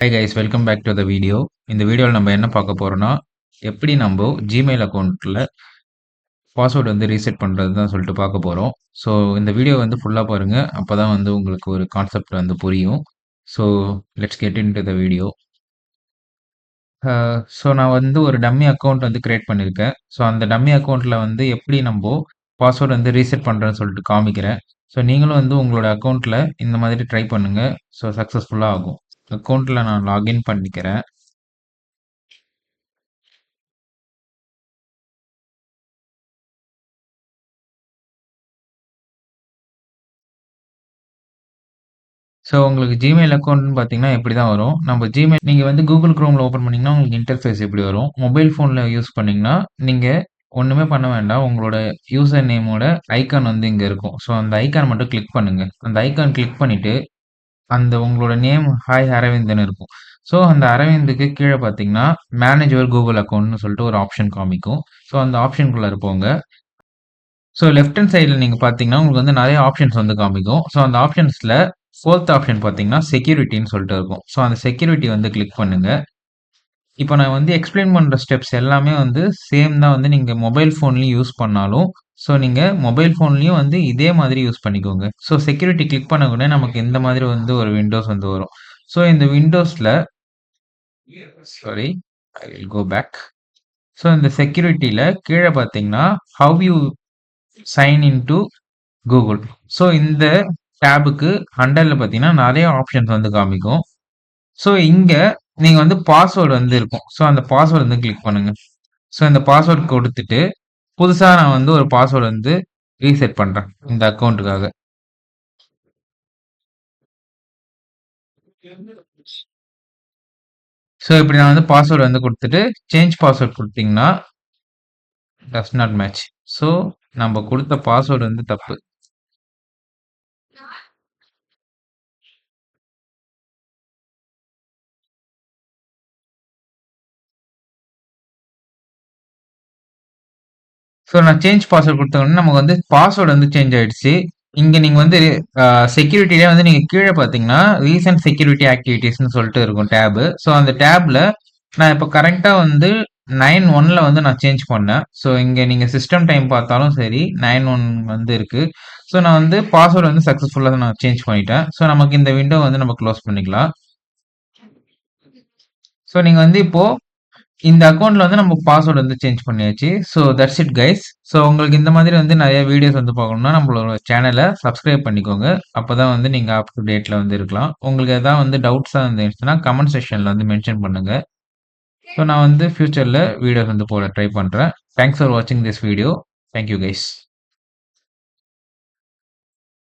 Hi guys, welcome back to the video. இந்த வீடியோவில் நம்ம என்ன பார்க்க போறோம்னா, எப்படி நம்ம ஜிமெயில் அக்கௌண்ட்டில் பாஸ்வேர்டு வந்து ரீசெட் பண்ணுறது தான் சொல்லிட்டு பார்க்க போகிறோம். ஸோ இந்த வீடியோ வந்து ஃபுல்லாக பாருங்கள், அப்போ தான் வந்து உங்களுக்கு ஒரு கான்செப்ட் வந்து புரியும். So let's get in to the video. So நான் வந்து ஒரு டம்மி அக்கௌண்ட் வந்து கிரியேட் பண்ணியிருக்கேன். ஸோ அந்த டம்மி அக்கௌண்ட்டில் வந்து எப்படி நம்ம பாஸ்வேர்டு வந்து ரீசெட் பண்ணுறேன்னு சொல்லிட்டு காமிக்கிறேன். ஸோ நீங்களும் வந்து உங்களோட அக்கௌண்ட்டில் இந்த மாதிரி ட்ரை பண்ணுங்கள். ஸோ சக்ஸஸ்ஃபுல்லாக ஆகும். அக்கௌண்ட்டில் நான் லாகின் பண்ணிக்கிறேன். ஸோ உங்களுக்கு Gmail அக்கவுண்ட்ன்னு பார்த்தீங்கன்னா, இப்படி தான் வரும். நம்ம Gmail நீங்க வந்து Google Chromeல ஓப்பன் பண்ணீங்கன்னா, உங்களுக்கு இன்டர்ஃபேஸ் இப்படி வரும். மொபைல் ஃபோன்ல யூஸ் பண்ணீங்கன்னா, நீங்க ஒண்ணுமே பண்ண வேண்டாம். உங்களோட யூசர் நேமோட ஐகான் வந்து இங்க இருக்கும். ஸோ அந்த ஐகான் மட்டும் கிளிக் பண்ணுங்க. அந்த ஐகான் கிளிக் பண்ணிட்டு, அந்த உங்களோட நேம் ஹாய் அரவிந்த்ன்னு இருக்கும். ஸோ அந்த அரவிந்துக்கு கீழ பார்த்தீங்கன்னா, மேனேஜ் யுவர் கூகுள் அக்கவுண்ட்ன்னு சொல்லிட்டு ஒரு ஆப்ஷன் காமிக்கும். ஸோ அந்த ஆப்ஷனுக்குள்ளார போங்க. ஸோ லெஃப்ட் ஹேண்ட் சைடுல நீங்க பார்த்தீங்கன்னா, உங்களுக்கு வந்து நெறைய ஆப்ஷன்ஸ் வந்து காமிக்கும். ஸோ அந்த ஆப்ஷன்ஸ்ல 4த் ஆப்ஷன் பார்த்தீங்கன்னா, செக்யூரிட்டின்னு சொல்லிட்டு இருக்கும். ஸோ அந்த செக்யூரிட்டி வந்து கிளிக் பண்ணுங்க. இப்ப நான் வந்து எக்ஸ்ப்ளைன் பண்ற ஸ்டெப்ஸ் எல்லாமே வந்து சேம் தான் வந்து நீங்க மொபைல் ஃபோன்லயும் யூஸ் பண்ணாலும், ஸோ நீங்க மொபைல் ஃபோன்லயும் வந்து இதே மாதிரி யூஸ் பண்ணிக்கோங்க. ஸோ செக்யூரிட்டி கிளிக் பண்ண உடனே நமக்கு இந்த மாதிரி வந்து ஒரு விண்டோஸ் வந்து வரும். ஸோ இந்த விண்டோஸ்ல sorry I will go back. So இந்த செக்யூரிட்டில கீழ பார்த்தீங்கன்னா, how you sign into Google. So இந்த டேபுக்கு அண்டர்ல பார்த்தீங்கன்னா, நெறைய ஆப்ஷன்ஸ் வந்து காமிக்கும். ஸோ இங்க நீங்க வந்து பாஸ்வேர்ட் வந்து இருக்கும். ஸோ அந்த பாஸ்வேர்ட் வந்து கிளிக் பண்ணுங்க. ஸோ இந்த பாஸ்வேர்ட் குடுத்துட்டு, புதுசா நான் வந்து ஒரு பாஸ்வேர்ட் வந்து ரீசெட் பண்றேன். இந்த அக்கவுண்ட்டுக்காக. ஸோ இப்படி நான் வந்து பாஸ்வேர்ட் வந்து குடுத்துட்டு, சேஞ்ச் பாஸ்வேர்ட் குடுத்தீங்கன்னா, டஸ் நாட் மேட்ச். ஸோ நம்ப குடுத்த பாஸ்வேர்ட் வந்து தப்பு. ஸோ நான் சேஞ்ச் பாஸ்வேர்ட் குடுத்த உடனே நமக்கு வந்து பாஸ்வேர்ட் வந்து சேஞ்ச் ஆயிடுச்சு. இங்க நீங்க வந்து செக்யூரிட்டிலே வந்து நீங்க கீழ பார்த்தீங்கன்னா, ரீசென்ட் செக்யூரிட்டி ஆக்டிவிட்டீஸ்ன்னு சொல்லிட்டு இருக்கும் டேபு. ஸோ அந்த டேப்ல நான் இப்ப கரெக்ட்டா வந்து 9/1ல வந்து நான் சேஞ்ச் பண்ணேன். ஸோ இங்க நீங்க சிஸ்டம் டைம் பார்த்தாலும் சரி, 9/1 வந்து இருக்கு. ஸோ நான் வந்து பாஸ்வேர்ட் வந்து சக்சஸ்ஃபுல்லா நான் சேஞ்ச் பண்ணிட்டேன். ஸோ நமக்கு இந்த விண்டோ வந்து நம்ம க்ளோஸ் பண்ணிக்கலாம். ஸோ நீங்க வந்து இப்போ இந்த அக்கவுண்ட்ல வந்து நம்ம பாஸ்வேர்ட் வந்து சேஞ்ச் பண்ணியாச்சு. So that's it guys. So உங்களுக்கு இந்த மாதிரி வந்து நெறைய வீடியோஸ் வந்து பார்க்கணும்னா நம்மளோட சேனல சப்ஸ்கிரைப் பண்ணிக்கோங்க. அப்பதான் வந்து நீங்க அப் டு டேட்ல வந்து இருக்கலாம். உங்களுக்கு எதாவது வந்து டவுட்ஸா இருந்துச்சுன்னா கமெண்ட் செக்ஷன்ல வந்து மென்ஷன் பண்ணுங்க. ஸோ நான் வந்து ஃபியூச்சர்ல வீடியோஸ் வந்து போட ட்ரை பண்றேன். தேங்க்ஸ் ஃபார் வாட்சிங் this video. Thank you guys.